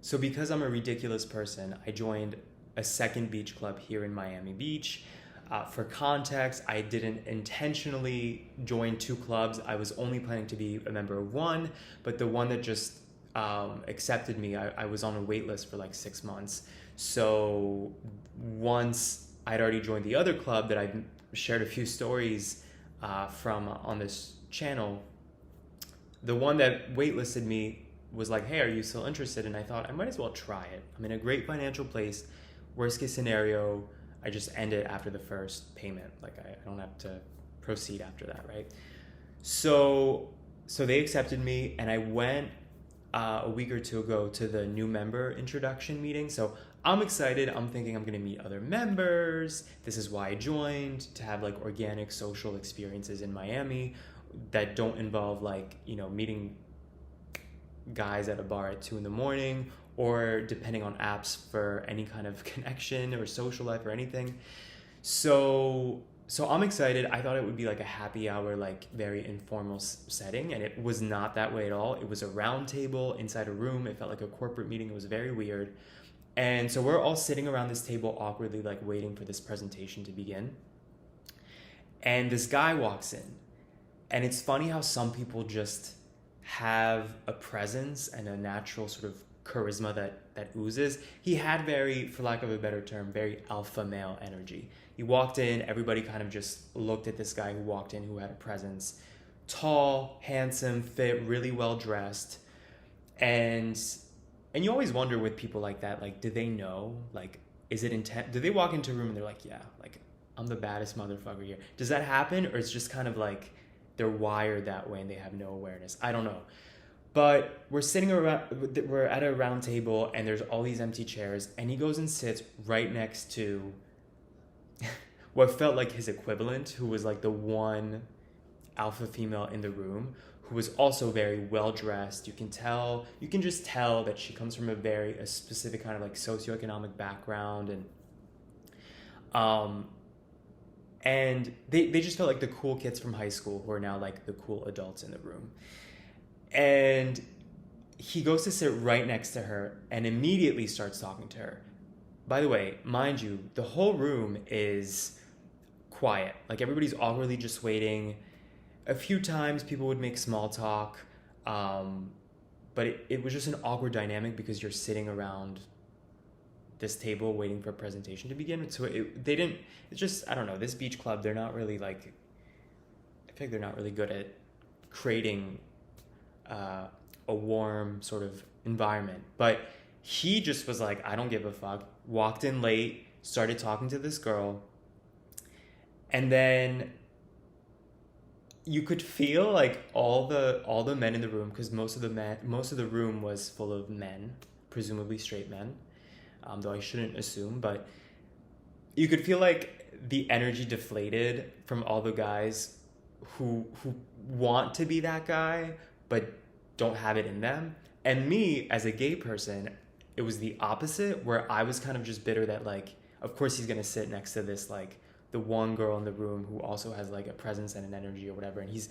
So because I'm a ridiculous person, I joined a second beach club here in Miami Beach. For context, I didn't intentionally join two clubs. I was only planning to be a member of one, but the one that just accepted me, I was on a wait list for like 6 months. So once I'd already joined the other club that I've shared a few stories from on this channel, the one that waitlisted me was like, hey, are you still interested? And I thought I might as well try it. I'm in a great financial place. Worst case scenario, I just end it after the first payment. Like I don't have to proceed after that, right? So they accepted me, and I went a week or two ago to the new member introduction meeting. So I'm excited. I'm thinking I'm gonna meet other members. This is why I joined, to have like organic social experiences in Miami that don't involve like, meeting guys at a bar at 2 in the morning, or depending on apps for any kind of connection or social life or anything. So I'm excited. I thought it would be like a happy hour, like very informal setting, and it was not that way at all. It was a round table inside a room. It felt like a corporate meeting. It was very weird. And so we're all sitting around this table awkwardly, like waiting for this presentation to begin. And this guy walks in. And it's funny how some people just have a presence and a natural sort of charisma that oozes. He had very, for lack of a better term, very alpha male energy. He walked in, everybody kind of just looked at this guy who walked in, who had a presence. Tall, handsome, fit, really well dressed. And you always wonder with people like that, like, do they know? Like, is it intent? Do they walk into a room and they're like, yeah, like, I'm the baddest motherfucker here. Does that happen? Or it's just kind of like they're wired that way and they have no awareness? I don't know. But we're sitting around, we're at a round table, and there's all these empty chairs, and he goes and sits right next to what felt like his equivalent, who was like the one alpha female in the room, who was also very well dressed. You can just tell that she comes from a specific kind of like socioeconomic background, and they just felt like the cool kids from high school who are now like the cool adults in the room. And he goes to sit right next to her and immediately starts talking to her. By the way, mind you, the whole room is quiet. Like everybody's awkwardly just waiting. A few times people would make small talk, but it was just an awkward dynamic because you're sitting around this table waiting for a presentation to begin. So I don't know, this beach club, they're not really like, I feel like they're not really good at creating a warm sort of environment. But he just was like, I don't give a fuck, walked in late, started talking to this girl, and then you could feel like all the men in the room, because most of the room was full of men, presumably straight men, though I shouldn't assume, but you could feel like the energy deflated from all the guys who want to be that guy but don't have it in them. And me, as a gay person, it was the opposite, where I was kind of just bitter that, like, of course he's gonna sit next to this, like, the one girl in the room who also has like a presence and an energy or whatever, and he's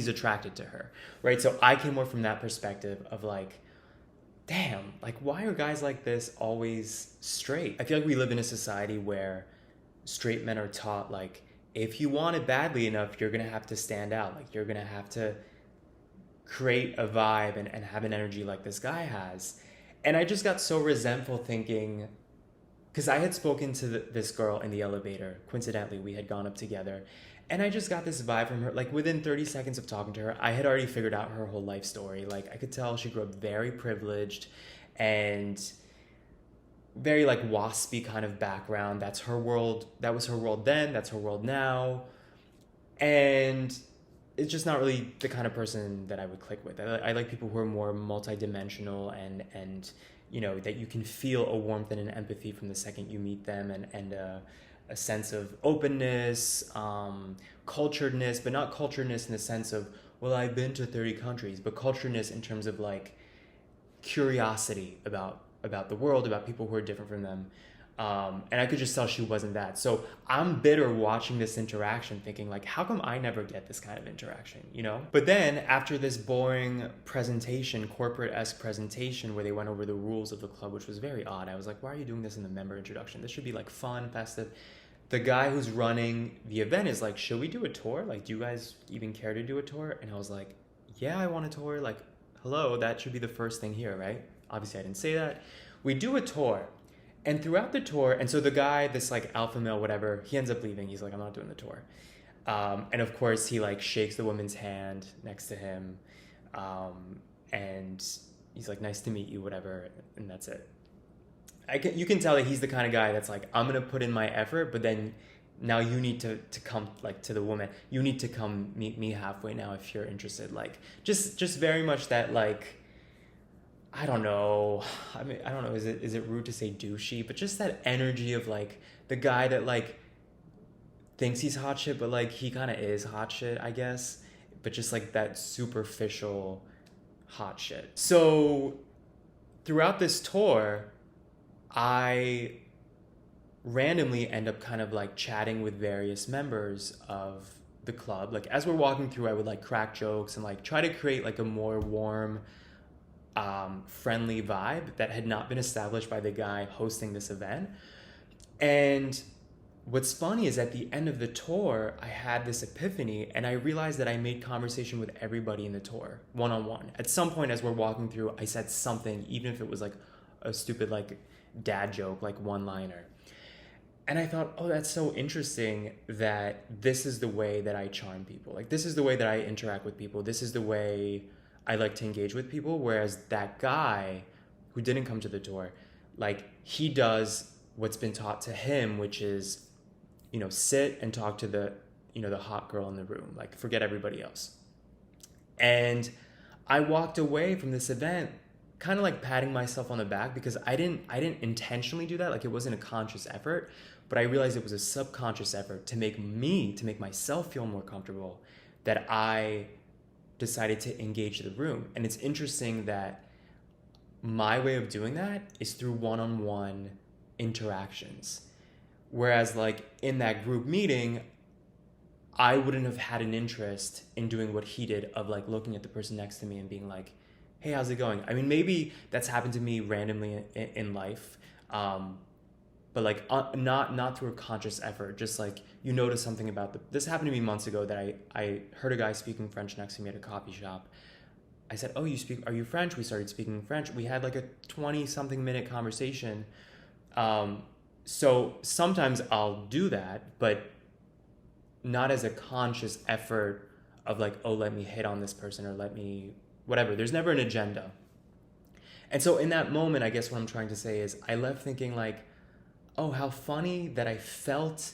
attracted to her, right? So I came more from that perspective of like, damn, like, why are guys like this always straight? I feel like we live in a society where straight men are taught, like, if you want it badly enough, you're gonna have to stand out, like, you're gonna have to create a vibe and have an energy like this guy has. And I just got so resentful thinking, because I had spoken to this girl in the elevator. Coincidentally, we had gone up together, and I just got this vibe from her. Like within 30 seconds of talking to her, I had already figured out her whole life story. Like I could tell she grew up very privileged and very like waspy kind of background. That's her world. That was her world then. That's her world now. And it's just not really the kind of person that I would click with. I like people who are more multidimensional and that you can feel a warmth and an empathy from the second you meet them, and a sense of openness, culturedness, but not culturedness in the sense of, well, I've been to 30 countries, but culturedness in terms of like curiosity about the world, about people who are different from them. And I could just tell she wasn't that. So I'm bitter watching this interaction, thinking like, how come I never get this kind of interaction, you know? But then after this boring presentation, corporate-esque presentation where they went over the rules of the club, which was very odd. I was like, why are you doing this in the member introduction? This should be like fun, festive. The guy who's running the event is like, should we do a tour? Like, do you guys even care to do a tour? And I was like, yeah, I want a tour. Like, hello, that should be the first thing here, right? Obviously I didn't say that. We do a tour. And throughout the tour, and so the guy, this like alpha male, whatever, he ends up leaving. He's like, I'm not doing the tour. And of course, he like shakes the woman's hand next to him. And he's like, nice to meet you, whatever. And that's it. You can tell that he's the kind of guy that's like, I'm going to put in my effort, but then now you need to come like to the woman. You need to come meet me halfway now if you're interested. Like just very much that like, I don't know. I mean, I don't know. Is it rude to say douchey? But just that energy of like the guy that like thinks he's hot shit, but like he kind of is hot shit, I guess. But just like that superficial hot shit. So throughout this tour, I randomly end up kind of like chatting with various members of the club. Like as we're walking through, I would like crack jokes and like try to create like a more warm, friendly vibe that had not been established by the guy hosting this event. And what's funny is at the end of the tour, I had this epiphany and I realized that I made conversation with everybody in the tour, one-on-one. At some point as we're walking through, I said something, even if it was like a stupid like dad joke, like one-liner. And I thought, oh, that's so interesting that this is the way that I charm people. Like this is the way that I interact with people. This is the way I like to engage with people, whereas that guy who didn't come to the tour, like he does what's been taught to him, which is, you know, sit and talk to the, you know, the hot girl in the room, like forget everybody else. And I walked away from this event kind of like patting myself on the back because I didn't intentionally do that. Like it wasn't a conscious effort, but I realized it was a subconscious effort to make myself feel more comfortable, that I decided to engage the room. And it's interesting that my way of doing that is through one-on-one interactions. Whereas like in that group meeting, I wouldn't have had an interest in doing what he did of like looking at the person next to me and being like, hey, how's it going? I mean, maybe that's happened to me randomly in life, but like not through a conscious effort. Just like you notice something about this happened to me months ago that I heard a guy speaking French next to me at a coffee shop. I said, oh, are you French? We started speaking French. We had like a 20-something minute conversation. So sometimes I'll do that, but not as a conscious effort of like, oh, let me hit on this person or let me, whatever. There's never an agenda. And so in that moment, I guess what I'm trying to say is I left thinking like, oh, how funny that I felt,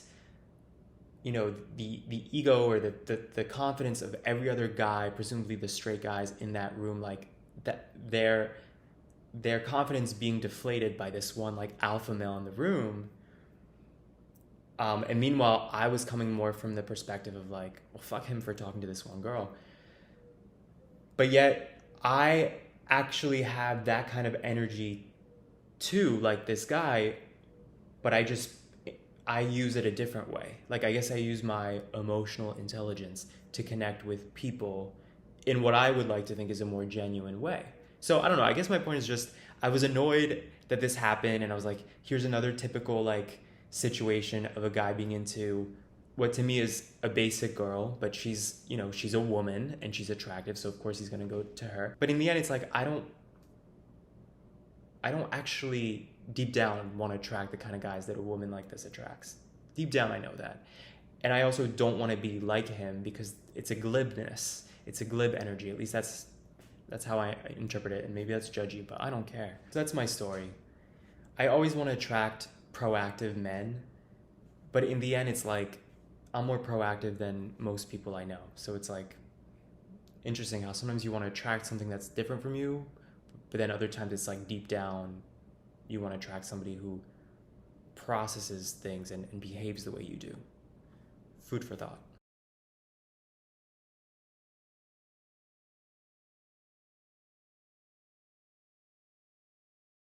you know, the ego or the confidence of every other guy, presumably the straight guys in that room, like that their confidence being deflated by this one like alpha male in the room. And meanwhile, I was coming more from the perspective of like, well, fuck him for talking to this one girl. But yet I actually have that kind of energy too, like this guy, but I use it a different way. Like, I guess I use my emotional intelligence to connect with people in what I would like to think is a more genuine way. So I don't know, I guess my point is just, I was annoyed that this happened and I was like, here's another typical like situation of a guy being into what to me is a basic girl, but she's, you know, she's a woman and she's attractive, so of course he's gonna go to her. But in the end, it's like, I don't actually deep down want to attract the kind of guys that a woman like this attracts. Deep down, I know that. And I also don't want to be like him because it's a glibness. It's a glib energy. At least that's how I interpret it. And maybe that's judgy, but I don't care. So that's my story. I always want to attract proactive men, but in the end, it's like, I'm more proactive than most people I know. So it's like interesting how sometimes you want to attract something that's different from you, but then other times it's like deep down, you want to attract somebody who processes things and behaves the way you do. Food for thought.